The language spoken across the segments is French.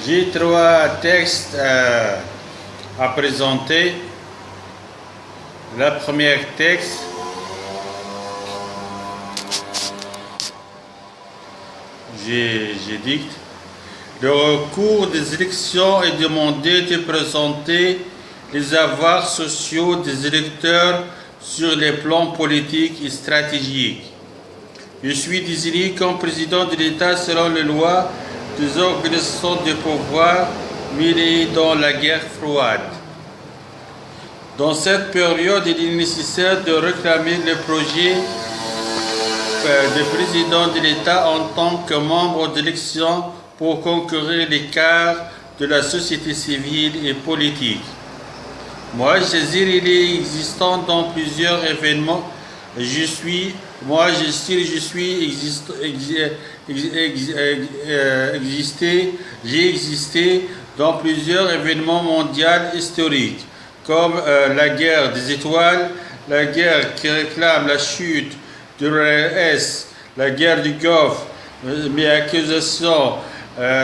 J'ai trois textes à présenter. Le premier texte, j'ai dicté. Le recours des élections est demandé de présenter les avoirs sociaux des électeurs sur les plans politiques et stratégiques. Je suis désigné comme président de l'État selon les lois des organisations de pouvoir mêlées dans la guerre froide. Dans cette période, il est nécessaire de réclamer le projet de président de l'État en tant que membre d'élection pour conquérir l'écart de la société civile et politique. Moi, je suis existant dans plusieurs événements. J'ai existé dans plusieurs événements mondiaux historiques, comme la guerre des étoiles, la guerre qui réclame la chute de l'URSS, la guerre du Golfe. Mes accusations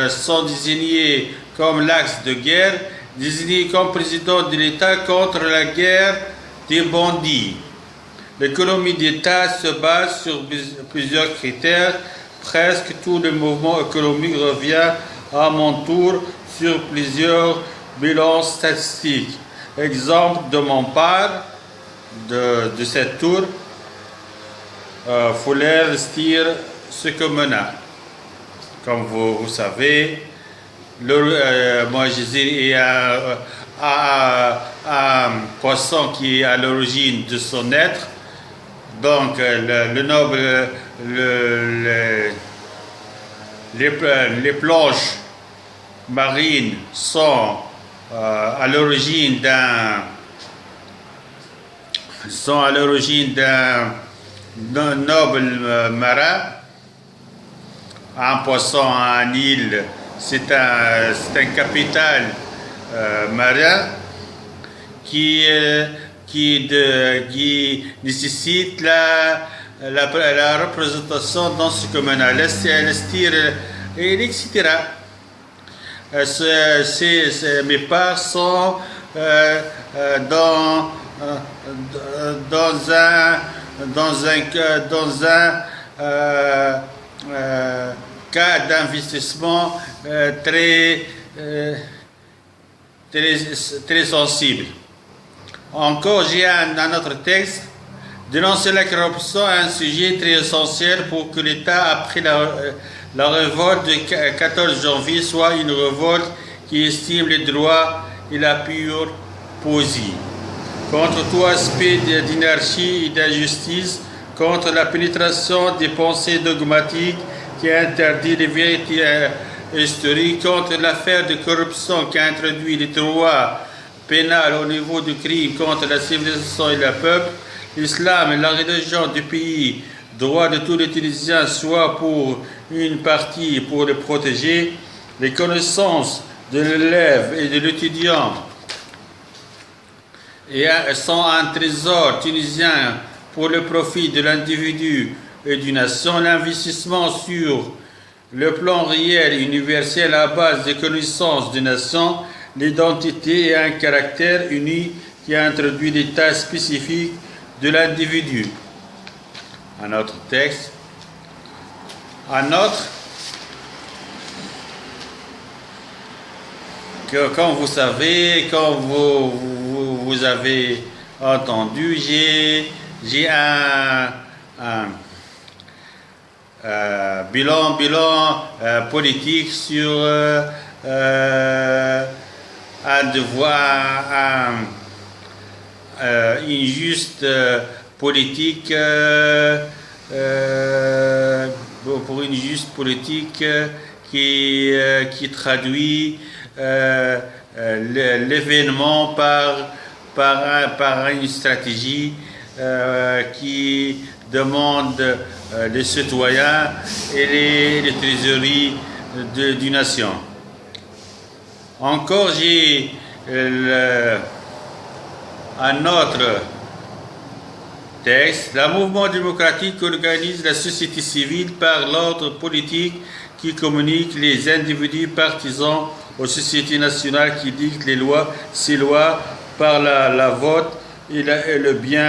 sont désignées comme l'axe de guerre, désigné comme président de l'État contre la guerre des bandits. L'économie d'État se base sur plusieurs critères. Presque tout le mouvement économique revient à mon tour sur plusieurs bilans statistiques. Exemple de mon part, de cette tour, Fuller tire ce que mena. Comme vous savez, moi je dis un poisson qui est à l'origine de son être. Donc les planches marines sont à l'origine d'un noble marin. Un poisson à un île, c'est un capital marin qui nécessite la représentation dans ce communal, l'estir, etc. Mes parts sont dans un cas d'investissement très sensible. Encore, j'ai un autre texte. Dénoncer la corruption est un sujet très essentiel pour que l'État, après la révolte du 14 janvier, soit une révolte qui estime les droits et la pure poésie. Contre tout aspect d'inanarchie et d'injustice, contre la pénétration des pensées dogmatiques qui interdit les vérités historiques, contre l'affaire de corruption qui introduit les droits pénal au niveau du crime contre la civilisation et le peuple, l'islam et la religion du pays, droit de tous les Tunisiens, soit pour une partie pour les protéger, les connaissances de l'élève et de l'étudiant sont un trésor tunisien pour le profit de l'individu et d'une nation. L'investissement sur le plan réel et universel à base des connaissances d'une nation, l'identité et un caractère uni qui introduit l'état spécifique de l'individu. Un autre texte. Un autre. Comme vous savez, comme vous avez entendu, j'ai un bilan politique sur un devoir, une juste politique, pour une juste politique qui traduit l'événement par une stratégie qui demande les citoyens et les trésoreries d'une nation. Encore, j'ai un autre Texte. Le mouvement démocratique organise la société civile par l'ordre politique qui communique les individus partisans aux sociétés nationales qui dictent les lois, ces lois par la vote et le bien